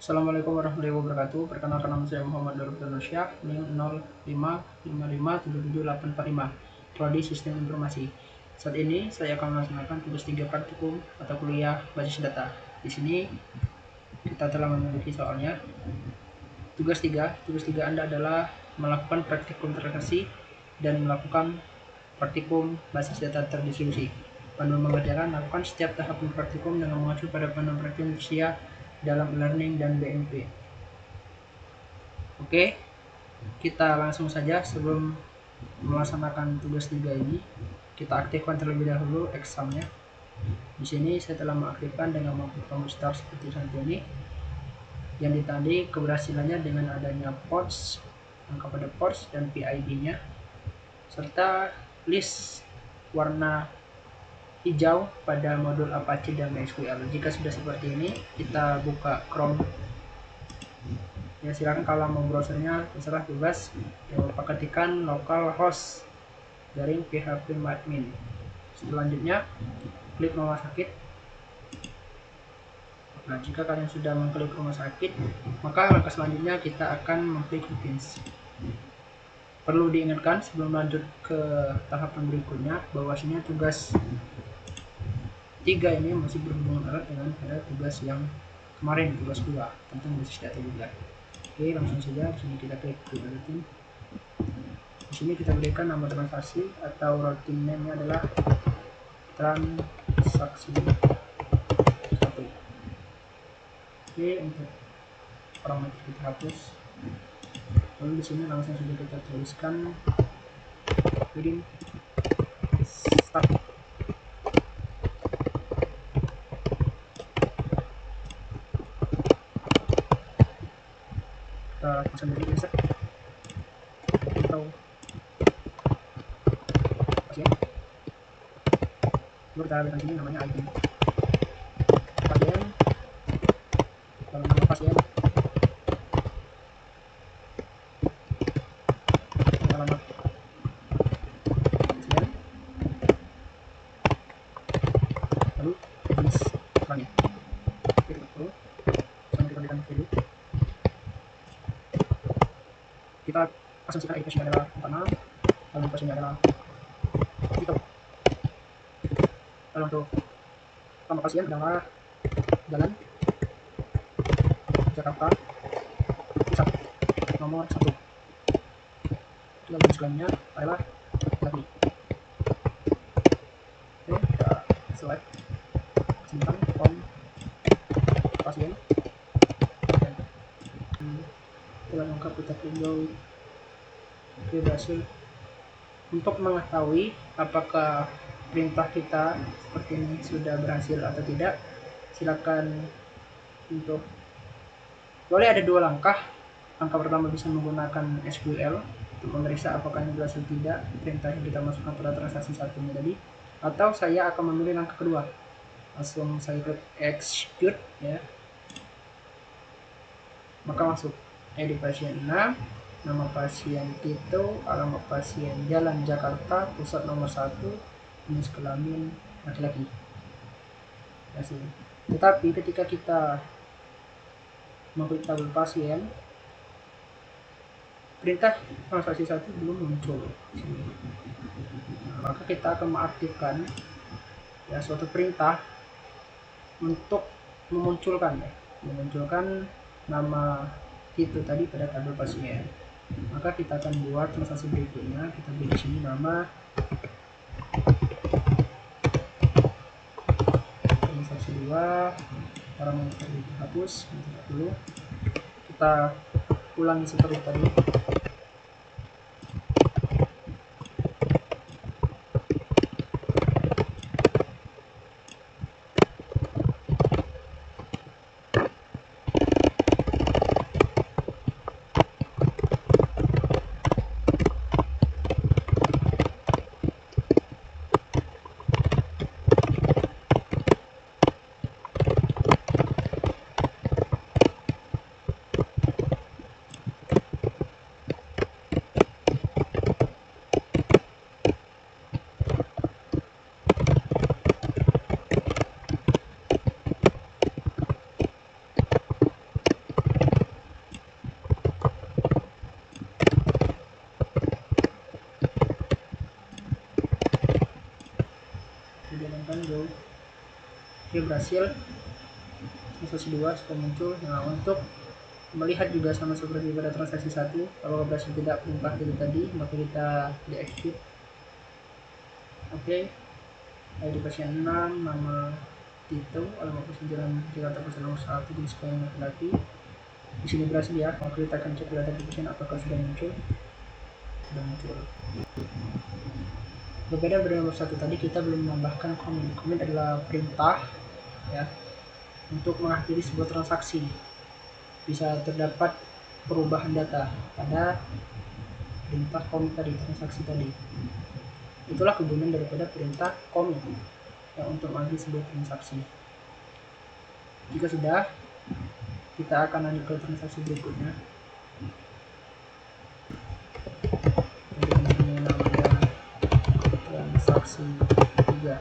Assalamualaikum warahmatullahi wabarakatuh. Perkenalkan, nama saya Muhammad Darul Syah, NIM 0555777845, Prodi Sistem Informasi. Saat ini saya akan melaksanakan tugas 3 praktikum atau kuliah basis data. Di sini kita telah memiliki soalnya. Tugas 3 Anda adalah melakukan praktikum transaksi dan melakukan praktikum basis data terdistribusi. Panduan mengerjakan lakukan setiap tahapan praktikum dengan mengacu pada panduan praktikum usia dalam learning dan BMP. Oke, kita langsung saja. Sebelum melaksanakan tugas 3 ini, kita aktifkan terlebih dahulu examnya. Di sini saya telah mengaktifkan dengan membuat tombol start seperti saat ini, yang ditandai keberhasilannya dengan adanya ports, angka pada ports dan PID-nya, serta list warna hijau pada modul Apache dan MySQL. Jika sudah seperti ini, kita buka Chrome. Ya, silakan kalau mau browsernya terserah, bebas. Lupa ketikkan localhost garing php-admin. Selanjutnya klik rumah sakit. Nah, jika kalian sudah mengklik rumah sakit, maka langkah selanjutnya kita akan mengklik login. Perlu diingatkan sebelum lanjut ke tahapan berikutnya, bahwasanya tugas 3 ini masih berhubungan erat dengan tugas yang kemarin, tugas 2 tentang basis data juga. Oke, langsung saja. Di sini kita klik routing. Di sini kita berikan nama transaksi atau routing name-nya adalah transaksi 1. Oke, untuk parameter kita hapus. Lalu di sini langsung saja kita tuliskan begin start. Kita langsung dari reset atau pasien. Lalu kita berikan sini namanya ID pasien, lalu nama pasien, alamat pasien, lalu jenis orangnya. Oke, kita berikan value. Kita asumsikan ID pasien adalah 46, lalu pasiennya adalah Tito. Lalu untuk nama pasien adalah Jalan Jakarta Pusat nomor 1. Lalu disclaimer-nya adalah Jati. Oke, kita select simpan form pasien. Setelah lengkap kita tinggal berhasil. Untuk mengetahui apakah perintah kita seperti ini sudah berhasil atau tidak, silakan boleh ada 2 langkah. Langkah pertama bisa menggunakan SQL untuk memeriksa apakah ini berhasil tidak perintah yang kita masukkan pada transaksi 1 ini tadi, atau saya akan memilih langkah kedua. Langsung saya klik execute ya. Maka masuk ID pasien 6, nama pasien Tito, alamat pasien Jalan Jakarta Pusat nomor 1, jenis kelamin laki-laki. Tetapi ketika kita mengklik tabel pasien, perintah transaksi 1 belum muncul. Maka kita akan mengaktifkan ya suatu perintah untuk memunculkan nama Tito tadi pada tabel pasien. Maka kita akan buat transaksi berikutnya. Kita beri di sini nama transaksi 2, parameter kita hapus dulu. Kita ulangi seperti tadi. Oke, berhasil. Transaksi 2 sudah muncul. Nah, untuk melihat juga sama seperti pada transaksi 1, kalau berhasil tidak perintah dari tadi, maka kita di execute. Oke, ID pasien 6, nama Tito, alamat pasien Jakarta pasien nomor 1, jenis kelamin laki-laki. Di sini berhasil ya, maka kita akan cek data pasien apakah sudah muncul. Sudah muncul. Berbeda dari nomor 1 tadi, kita belum menambahkan commit. Commit adalah perintah ya untuk mengakhiri sebuah transaksi. Bisa terdapat perubahan data pada perintah commit tadi, transaksi tadi. Itulah kegunaan daripada perintah commit ya, untuk mengakhiri sebuah transaksi. Jika sudah, kita akan lanjut ke transaksi berikutnya. Ini namanya transaksi 3.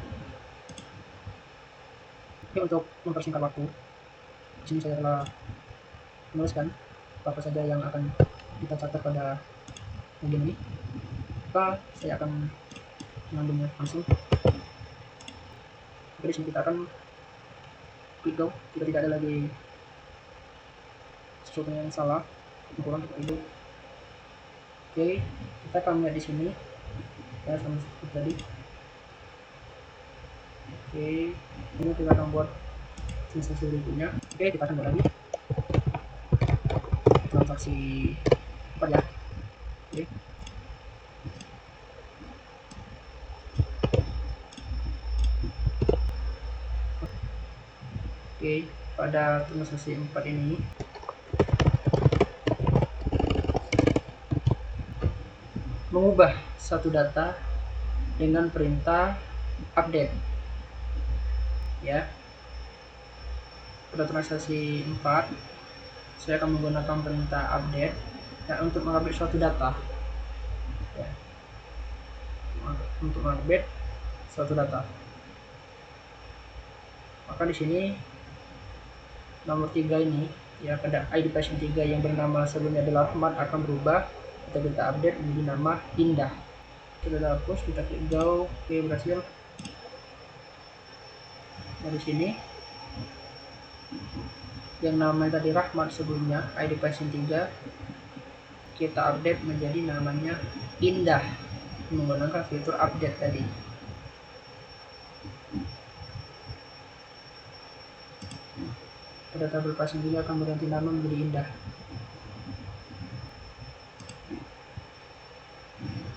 Ini untuk mempersingkat waktu. Di sini saya telah menuliskan apa saja yang akan kita catat pada bagian ini. Maka saya akan mengambilnya langsung. Oke, di sini kita akan klik go jika tidak ada lagi sesuatu yang salah, kurang kita klik go. Oke, kita akan lihat di sini ya sama seperti tadi. Oke, ini kita akan buat transaksi berikutnya. Oke, kita akan buat lagi transaksi 4 ya. Oke. Oke, pada transaksi 4 ini mengubah satu data dengan perintah update ya. Pada transaksi 4 saya akan menggunakan perintah update ya, untuk mengupdate suatu data ya. Untuk mengupdate suatu data, maka di sini nomor 3 ini ya, pada ID pasien 3 yang bernama sebelumnya adalah Ahmad akan berubah ketika kita update menjadi nama Indah. Kita hapus, kita klik go. Oke, berhasil. Nah, di sini yang namanya tadi Rahmat sebelumnya ID pasien 3 kita update menjadi namanya Indah menggunakan fitur update tadi. Pada tabel pasien juga akan berganti nama menjadi Indah.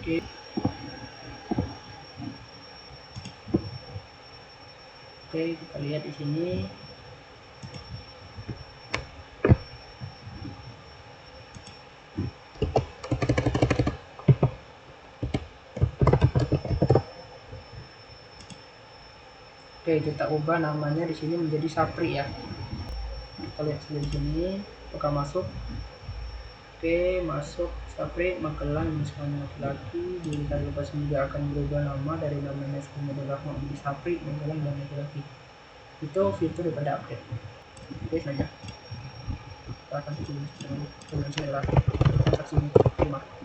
Oke. Oke, kita lihat di sini. Oke, kita ubah namanya di sini menjadi Sapri ya. Kita lihat di sini, apakah masuk? Oke, masuk Sapri Magelang misalnya laki-laki. Di tabel pasien juga akan berubah nama dari namanya sebelumnya adalah menjadi Sapri Magelang dan laki-laki. Itu fitur daripada update. Oke saja. Kita akan coba dengan adalah transaksi 5.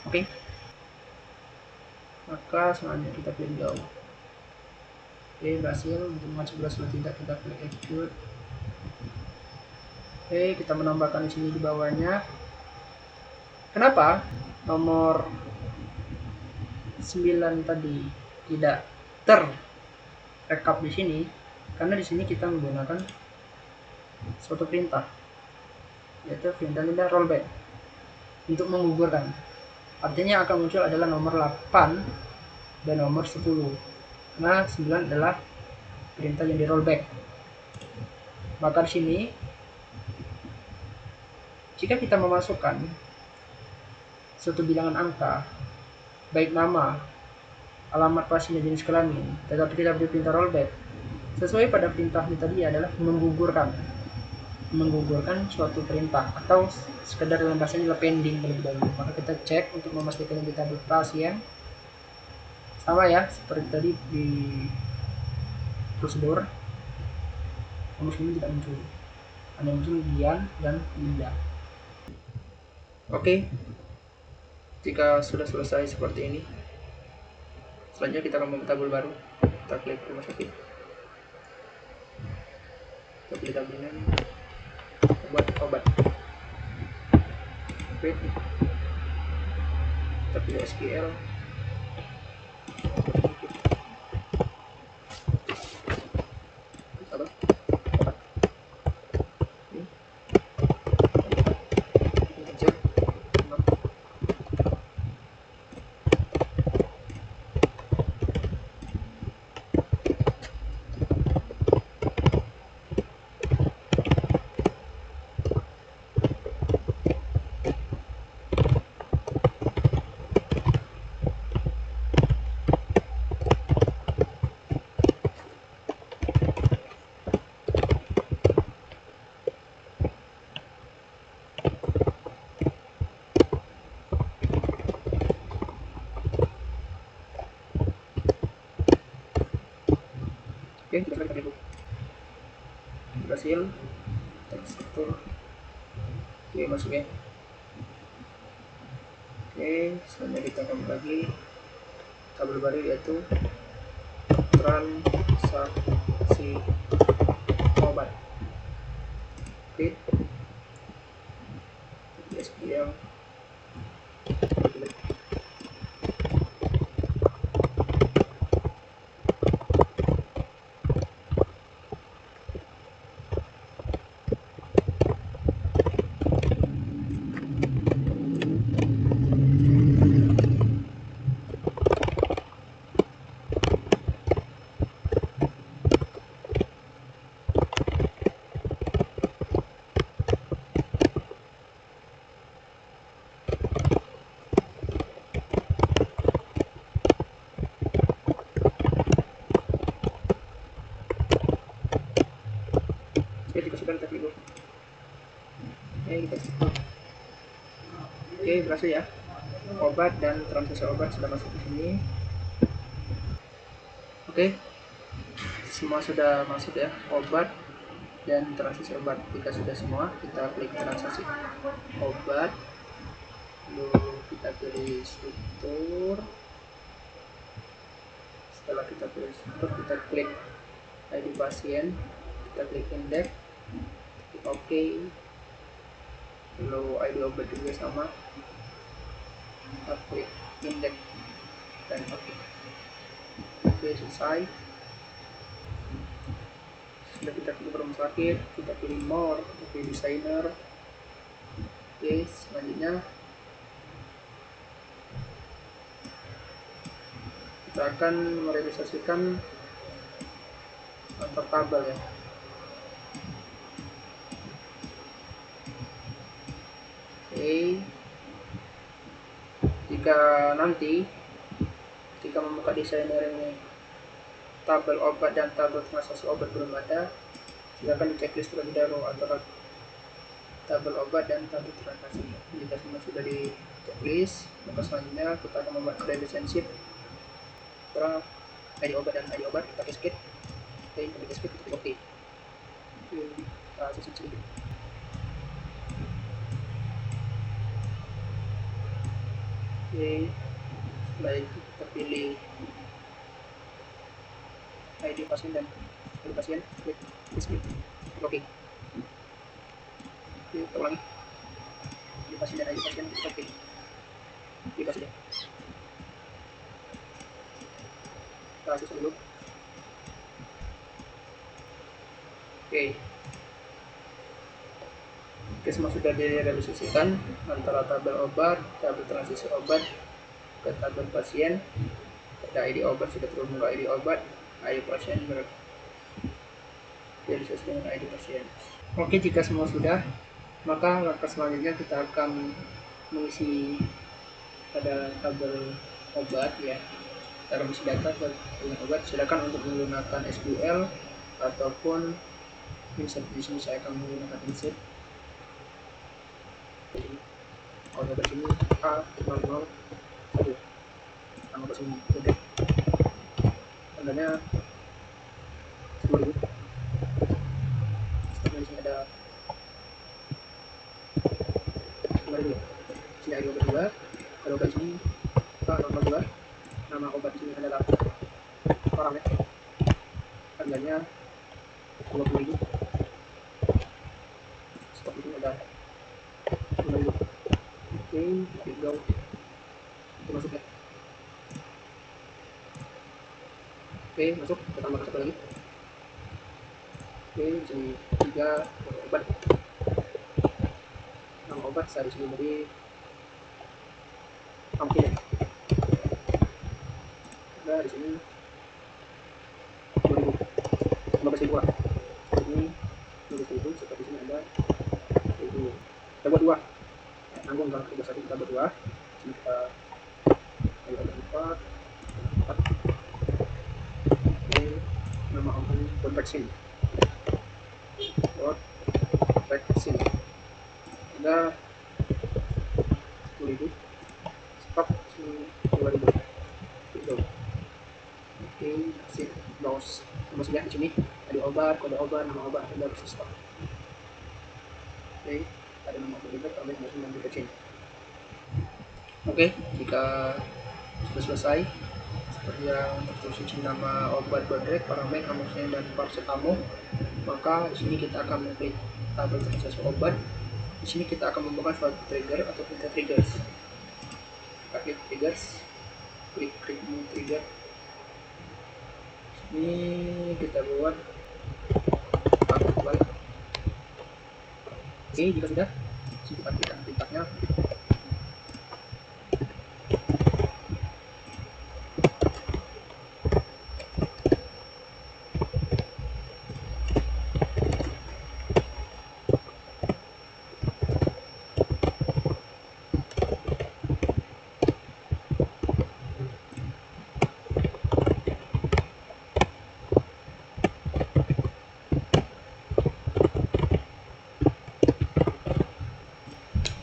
Oke, maka selanjutnya kita klik go. Oke, berhasil. Untuk mengecek berhasil tidak, kita klik execute. Oke, kita menambahkan di sini di bawahnya. Kenapa nomor 9 tadi tidak terrekap di sini? karena di sini kita menggunakan suatu perintah, yaitu perintah rollback untuk menggugurkan. Artinya akan muncul adalah nomor 8 dan nomor 10, karena 9 adalah perintah yang di rollback. Maka di sini jika kita memasukkan suatu bilangan angka, baik nama, alamat pasien dan jenis kelamin, tetapi kita beri perintah rollback, sesuai pada perintah tadi adalah menggugurkan suatu perintah, atau sekedar dalam bahasa adalah pending terlebih dahulu. Maka kita cek untuk memastikan kita pasien sama ya seperti tadi di prosedur. Nomor ini tidak muncul, hanya muncul Dian dan Linda. Oke, jika sudah selesai seperti ini, selanjutnya kita akan membuat tabel baru. Kita klik rumah sakit, kita pilih tabelnya obat, kita pilih SQL, Oke, kita klik dulu. Berhasil. Tekstur. Oke, masuk ya. Oke, selanjutnya kita akan bagi tabel baru, yaitu transaksi obat. Oke, SQL. Oke, dikasihkan tab dulu. Oke, kita stop. Oke, berhasil ya. Obat dan transaksi obat sudah masuk ke sini. Oke, semua sudah masuk ya, obat dan transaksi obat. Jika sudah semua, kita klik transaksi obat, lalu kita pilih struktur. Setelah kita pilih struktur, kita klik ID pasien, kita klik indeks, klik OK, lalu ID obat juga sama, kita klik indeks dan OK. Oke, selesai. Sudah kita klik rumah sakit, kita pilih more, kita pilih designer. Oke, selanjutnya kita akan merealisasikan antar tabel ya. Oke, jika nanti ketika membuka desainer ini tabel obat dan tabel transaksi obat belum ada, silakan diceklis terlebih dahulu antara tabel obat dan tabel transaksi. Jika semua sudah di checklist, maka selanjutnya kita akan membuat relationship antara ID obat dan ID obat. Kita escape. Oke, kita escape, kita oke. Kita susun sedikit. Oke, setelah itu kita pilih ID pasien dan ID pasien, klik escape, oke. Oke, kita ulangi. ID pasien dan ID pasien, oke. Kita sudah. Kita susun dulu. Oke, oke, semua sudah direalisasikan antara tabel obat, tabel transisi obat ke tabel pasien. Pada ID obat sudah terhubung ke ID obat, ID pasien realisasi dengan ID pasien. Oke, jika semua sudah, maka langkah selanjutnya kita akan mengisi pada tabel obat ya. Kita mengisi data dengan obat. Silakan untuk menggunakan SQL ataupun insert. Di sini saya akan menggunakan insert. Kalau obat ini A001 sama obat ini oke. Tandanya 10.000. Di sini ada 5.000. Sini ada obat 2. Kalau obat ini A002, nama obat ini adalah Paramet. Harganya 20.000. Stok itu ada 5.000. Oke, go. Kita masuk ya. Oke, masuk. Kita tambah satu lagi. Oke, di sini 3 obat. Nama obat saya di sini beri Amkin. Ada di sini 20.000. 15.000 lah. Ini 15.000. Seperti sini ada 1.000. Kita buat 2. Nanggung kalau kita 1 kita buat 2. Sini kita ayo ada 4. Oke, nama Amkin Convection. Vaksin ada 10.000. Stok 2.000. Oke, sip, los. Maksudnya di sini ada obat, kode obat, nama obat, ada stok. Oke, ada nama obat juga, kami masih nanti ke sini. Oke, jika sudah selesai, seperti yang tertulis di nama obat Bodrek, Paramek, Amoxicillin, dan Paracetamol, maka di sini kita akan mengklik tabel transaksi obat. Di sini kita akan membuka suatu trigger atau kita triggers. Kita klik triggers, klik new trigger. Ini kita buat balik. Oke, jika sudah, kita aktifkan perintahnya.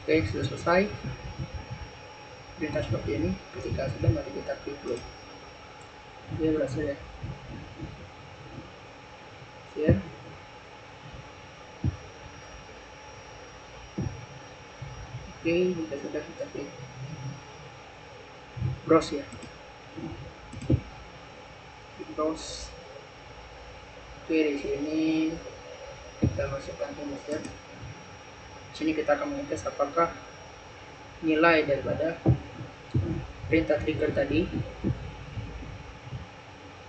Oke, sudah selesai. Perintah seperti ini. Ketika sudah, mari kita klik play. Dia berhasil ya. Share. Oke, jika sudah, kita klik browse ya. Browse. Oke, di sini kita masukkan kemudian. Sini kita akan mengetes apakah nilai daripada perintah trigger tadi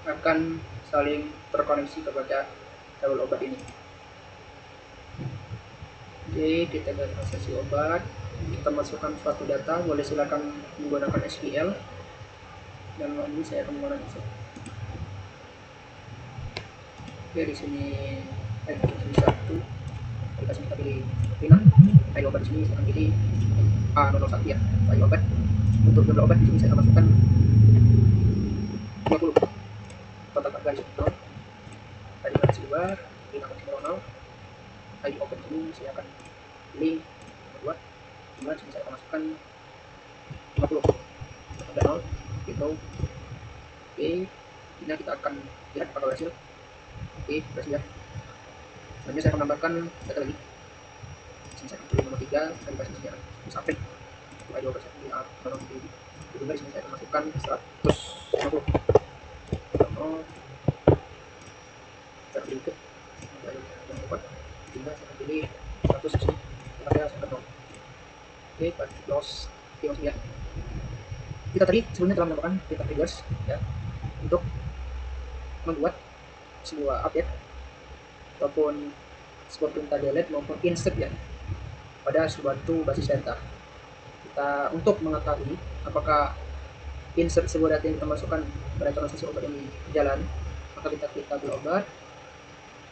akan saling terkoneksi kepada tabel obat ini. Oke, kita ke transaksi obat, kita masukkan suatu data, boleh silakan menggunakan SQL, dan ini saya akan menggunakan SQL. Oke, di sini satu, kita pilih Pinang, ID obat di sini saya pilih A001 ya, ID obat. Untuk jumlah obat di sini saya akan masukkan 20. Total harga di sini 0. ID obat di luar, Pinang di 0. ID obat di sini saya akan pilih nomor 2. Jumlah di sini saya akan masukkan 50. Ada 0, gitu. Oke, ini kita akan lihat apakah berhasil. Oke, berhasil ya. Selanjutnya saya akan menambahkan data lagi. Sini saya akan pilih nomor 3, saya dikasih sejarah sampai ID obat saya pilih A0 ini. Kedua di sini saya akan masukkan 150. Oh, kita pilih ke yang obat. Jumlah saya akan pilih 100 di sini. Saya akan no. Oke, close. Oke, masuk ya. Kita tadi sebelumnya telah menambahkan data triggers ya untuk membuat sebuah update ataupun sebuah perintah delete maupun insert ya pada suatu basis data. Kita untuk mengetahui apakah insert sebuah data yang kita masukkan pada transaksi obat ini jalan, maka kita klik tabel obat.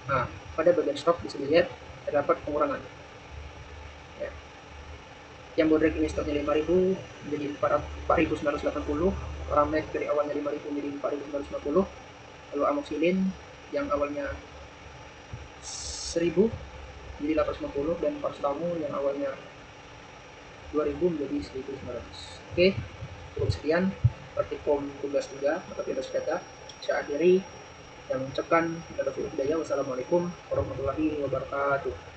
Nah, pada bagian stok bisa dilihat terdapat pengurangan. Ya. Yang bodrek ini stoknya 5.000 menjadi 4.980, Ramek dari awalnya 5.000 menjadi 4.950, lalu amoxilin yang awalnya 1.000 menjadi 850, dan paracetamol yang awalnya 2.000 menjadi 1.900. Oke, cukup sekian praktikum tugas 3 mata pelajaran data. Saya akhiri dan mengucapkan wassalamualaikum warahmatullahi wabarakatuh.